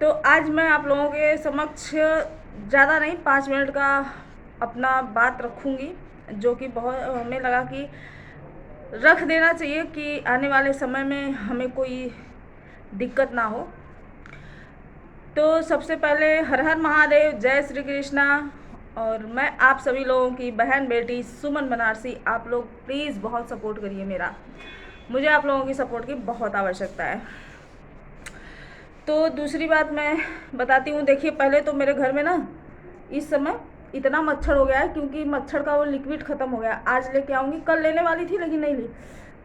तो आज मैं आप लोगों के समक्ष ज़्यादा नहीं 5 मिनट का अपना बात रखूँगी, जो कि बहुत हमें लगा कि रख देना चाहिए कि आने वाले समय में हमें कोई दिक्कत ना हो। तो सबसे पहले हर हर महादेव, जय श्री कृष्णा। और मैं आप सभी लोगों की बहन बेटी सुमन बनारसी, आप लोग प्लीज़ बहुत सपोर्ट करिए मेरा, मुझे आप लोगों की सपोर्ट की बहुत आवश्यकता है। तो दूसरी बात मैं बताती हूँ, देखिए पहले तो मेरे घर में ना इस समय इतना मच्छर हो गया है, क्योंकि मच्छर का वो लिक्विड ख़त्म हो गया। आज लेके आऊँगी, कल लेने वाली थी लेकिन नहीं ली।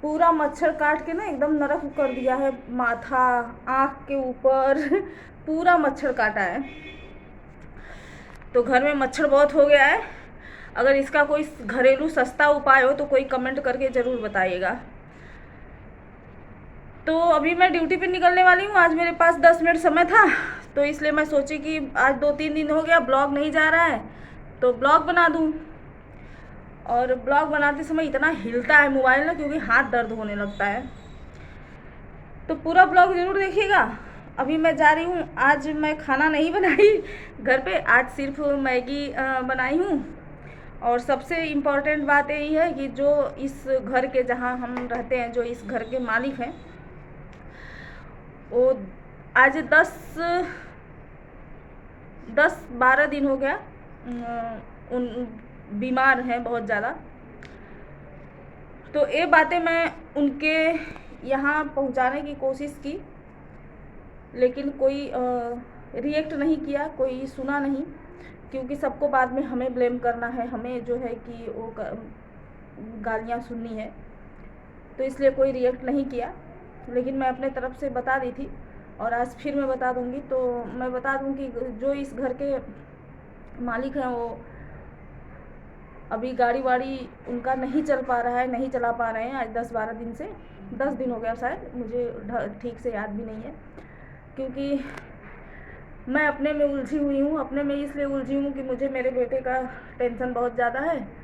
पूरा मच्छर काट के ना एकदम नरक कर दिया है, माथा, आँख के ऊपर पूरा मच्छर काटा है। तो घर में मच्छर बहुत हो गया है। अगर इसका कोई घरेलू सस्ता उपाय हो तो कोई कमेंट करके ज़रूर बताइएगा। तो अभी मैं ड्यूटी पे निकलने वाली हूँ। आज मेरे पास 10 मिनट समय था, तो इसलिए मैं सोची कि आज 2-3 दिन हो गया ब्लॉग नहीं जा रहा है, तो ब्लॉग बना दूँ। और ब्लॉग बनाते समय इतना हिलता है मोबाइल ना, क्योंकि हाथ दर्द होने लगता है। तो पूरा ब्लॉग ज़रूर देखिएगा। अभी मैं जा रही हूँ। आज मैं खाना नहीं बनाई घर पे, आज सिर्फ मैगी बनाई हूँ। और सबसे इम्पॉर्टेंट बात यही है कि जो इस घर के, जहाँ हम रहते हैं, जो इस घर के मालिक हैं, वो आज 10-12 दिन हो गया उन बीमार हैं बहुत ज़्यादा। तो ये बातें मैं उनके यहाँ पहुँचाने की कोशिश की, लेकिन कोई रिएक्ट नहीं किया, कोई सुना नहीं, क्योंकि सबको बाद में हमें ब्लेम करना है, हमें जो है कि वो गालियाँ सुननी है। तो इसलिए कोई रिएक्ट नहीं किया, लेकिन मैं अपने तरफ से बता दी थी और आज फिर मैं बता दूंगी। तो मैं बता दूं कि जो इस घर के मालिक हैं, वो अभी गाड़ी वाड़ी उनका नहीं चल पा रहा है, नहीं चला पा रहे हैं। आज 10-12 दिन से, 10 दिन हो गया शायद, मुझे ठीक से याद भी नहीं है, क्योंकि मैं अपने में उलझी हुई हूँ। अपने में इसलिए उलझी हूँ कि मुझे मेरे बेटे का टेंशन बहुत ज़्यादा है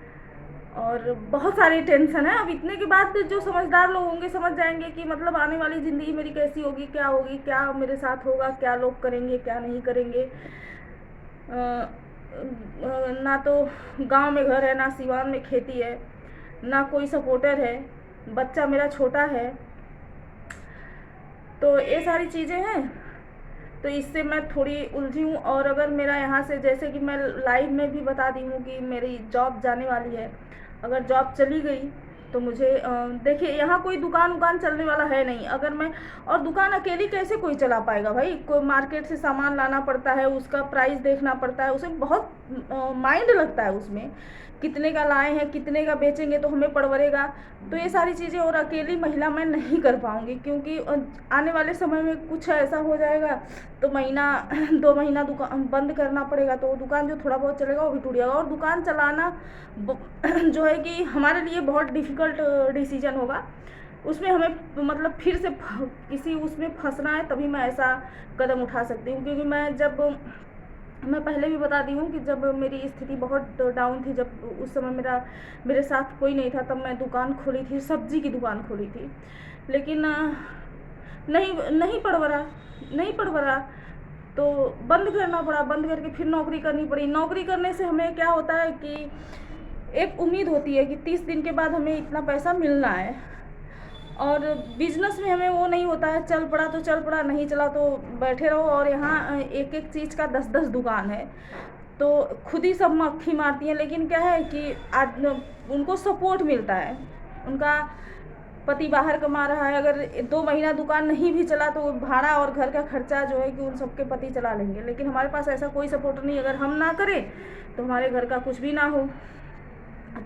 और बहुत सारी टेंशन है। अब इतने के बाद जो समझदार लोग होंगे समझ जाएंगे कि मतलब आने वाली ज़िंदगी मेरी कैसी होगी, क्या होगी, क्या मेरे साथ होगा, क्या लोग करेंगे, क्या नहीं करेंगे। ना तो गांव में घर है, ना सिवान में खेती है, ना कोई सपोर्टर है, बच्चा मेरा छोटा है। तो ये सारी चीज़ें हैं, तो इससे मैं थोड़ी उलझी हूँ। और अगर मेरा यहाँ से, जैसे कि मैं लाइव में भी बता दी हूँ कि मेरी जॉब जाने वाली है, अगर जॉब चली गई तो मुझे देखिए यहाँ कोई दुकान चलने वाला है नहीं। अगर मैं, और दुकान अकेली कैसे कोई चला पाएगा भाई, कोई मार्केट से सामान लाना पड़ता है, उसका प्राइस देखना पड़ता है, उसे बहुत माइंड लगता है उसमें, कितने का लाए हैं, कितने का बेचेंगे तो हमें परवरेगा। तो ये सारी चीज़ें और अकेली महिला मैं नहीं कर पाऊँगी, क्योंकि आने वाले समय में कुछ ऐसा हो जाएगा तो महीना 2 महीना दुकान बंद करना पड़ेगा, तो दुकान जो थोड़ा बहुत चलेगा वो भी टूट जाएगा। और दुकान चलाना जो है कि हमारे लिए बहुत डिफ़िकल्ट डिसीजन होगा। उसमें हमें मतलब फिर से किसी उसमें फंसना है, तभी मैं ऐसा कदम उठा सकती हूँ। क्योंकि मैं पहले भी बता दी हूँ कि जब मेरी स्थिति बहुत डाउन थी, जब उस समय मेरे साथ कोई नहीं था, तब मैं दुकान खोली थी, सब्जी की दुकान खोली थी, लेकिन नहीं पड़वरा, तो बंद करना पड़ा। बंद करके फिर नौकरी करनी पड़ी। नौकरी करने से हमें क्या होता है कि एक उम्मीद होती है कि 30 दिन के बाद हमें इतना पैसा मिलना है, और बिजनेस में हमें वो नहीं होता है, चल पड़ा तो चल पड़ा, नहीं चला तो बैठे रहो। और यहाँ एक एक चीज़ का 10-10 दुकान है, तो खुद ही सब मक्खी मारती हैं। लेकिन क्या है कि आज उनको सपोर्ट मिलता है, उनका पति बाहर कमा रहा है, अगर 2 महीना दुकान नहीं भी चला तो भाड़ा और घर का खर्चा जो है कि उन सबके पति चला लेंगे। लेकिन हमारे पास ऐसा कोई सपोर्ट नहीं, अगर हम ना करें तो हमारे घर का कुछ भी ना हो।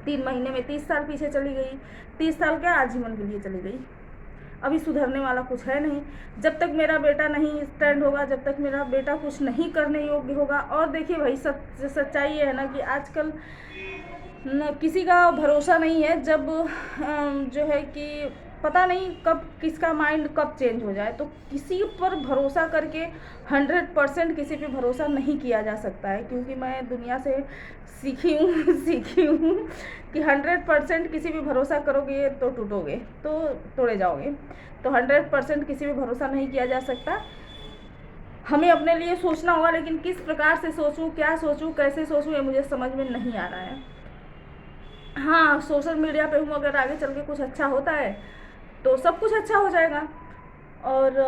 3 महीने में 30 साल पीछे चली गई, 30 साल क्या आजीवन के लिए चली गई। अभी सुधरने वाला कुछ है नहीं। जब तक मेरा बेटा नहीं स्टैंड होगा, जब तक मेरा बेटा कुछ नहीं करने योग्य होगा। और देखिए भाई, सच्चाई ये है ना कि आजकल किसी का भरोसा नहीं है। जब जो है कि पता नहीं कब किसका माइंड कब चेंज हो जाए, तो किसी पर भरोसा करके 100% किसी पे भरोसा नहीं किया जा सकता है। क्योंकि मैं दुनिया से सीखी हूँ कि 100% किसी पे भरोसा करोगे तो टूटोगे, तो तोड़े जाओगे। तो 100% किसी पे भरोसा नहीं किया जा सकता। हमें अपने लिए सोचना होगा, लेकिन किस प्रकार से सोचूं, क्या सोचूं, कैसे सोचूं, ये मुझे समझ में नहीं आ रहा है। हाँ, सोशल मीडिया पे हूँ, अगर आगे चल के कुछ अच्छा होता है तो सब कुछ अच्छा हो जाएगा, और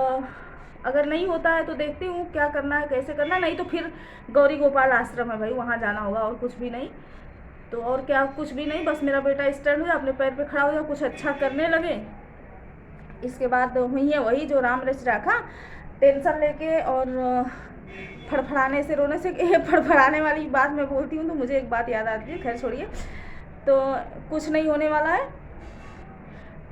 अगर नहीं होता है तो देखती हूँ क्या करना है, कैसे करना है। नहीं तो फिर गौरी गोपाल आश्रम है भाई, वहाँ जाना होगा, और कुछ भी नहीं। तो और क्या, कुछ भी नहीं, बस मेरा बेटा स्टैंड हो जाए, अपने पैर पे खड़ा हो जाए, कुछ अच्छा करने लगे। इसके बाद हुई है वही जो राम रच रखा, टेंशन लेके और फड़फड़ाने से, रोने से। फड़फड़ाने वाली बात मैं बोलती हूँ तो मुझे एक बात याद आती है, खैर छोड़िए। तो कुछ नहीं होने वाला है,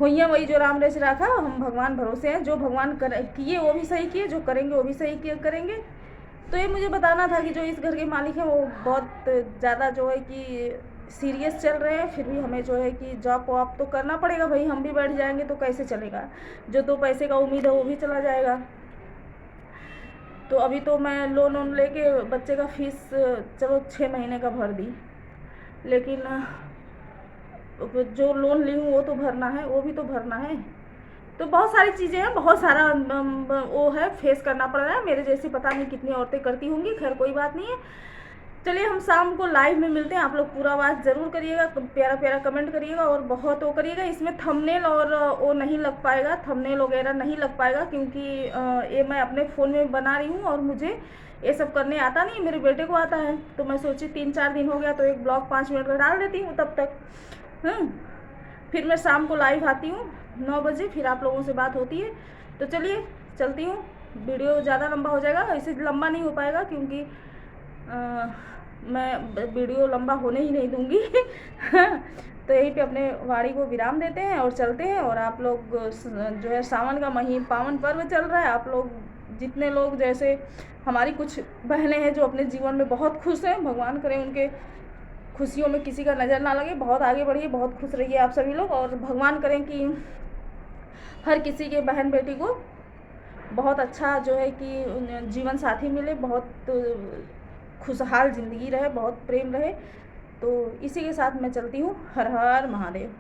हुई है वही जो राम रच रखा। हम भगवान भरोसे हैं, जो भगवान किए वो भी सही किए, जो करेंगे वो भी सही किए करेंगे। तो ये मुझे बताना था कि जो इस घर के मालिक हैं वो बहुत ज़्यादा जो है कि सीरियस चल रहे हैं, फिर भी हमें जो है कि जॉब वॉब तो करना पड़ेगा भाई। हम भी बैठ जाएंगे तो कैसे चलेगा, जो 2 पैसे का उम्मीद है वो भी चला जाएगा। तो अभी तो मैं लोन वोन लेके बच्चे का फीस चलो 6 महीने का भर दी, लेकिन जो लोन ली हूँ वो तो भरना है, वो भी तो भरना है। तो बहुत सारी चीज़ें हैं, बहुत सारा वो है, फेस करना पड़ रहा है। मेरे जैसी पता नहीं कितनी औरतें करती होंगी, खैर कोई बात नहीं है। चलिए हम शाम को लाइव में मिलते हैं। आप लोग पूरा बात ज़रूर करिएगा, प्यारा प्यारा कमेंट करिएगा, और बहुत वो करिएगा। इसमें थंबनेल और वो नहीं लग पाएगा, थंबनेल वगैरह नहीं लग पाएगा, क्योंकि ये मैं अपने फ़ोन में बना रही हूँ और मुझे ये सब करने आता नहीं, मेरे बेटे को आता है। तो मैं सोची 3-4 दिन हो गया तो एक ब्लॉग 5 मिनट का डाल देती हूँ तब तक। फिर मैं शाम को लाइव आती हूँ 9 बजे, फिर आप लोगों से बात होती है। तो चलिए चलती हूँ, वीडियो ज़्यादा लंबा हो जाएगा, ऐसे लंबा नहीं हो पाएगा, क्योंकि मैं वीडियो लंबा होने ही नहीं दूँगी। तो यहीं पे अपने वाणी को विराम देते हैं और चलते हैं। और आप लोग जो है, सावन का महीना पावन पर्व चल रहा है, आप लोग जितने लोग, जैसे हमारी कुछ बहनें हैं जो अपने जीवन में बहुत खुश हैं, भगवान करें उनके खुशियों में किसी का नज़र ना लगे, बहुत आगे बढ़िए, बहुत खुश रहिए आप सभी लोग। और भगवान करें कि हर किसी के बहन बेटी को बहुत अच्छा जो है कि जीवन साथी मिले, बहुत खुशहाल ज़िंदगी रहे, बहुत प्रेम रहे। तो इसी के साथ मैं चलती हूँ। हर हर महादेव।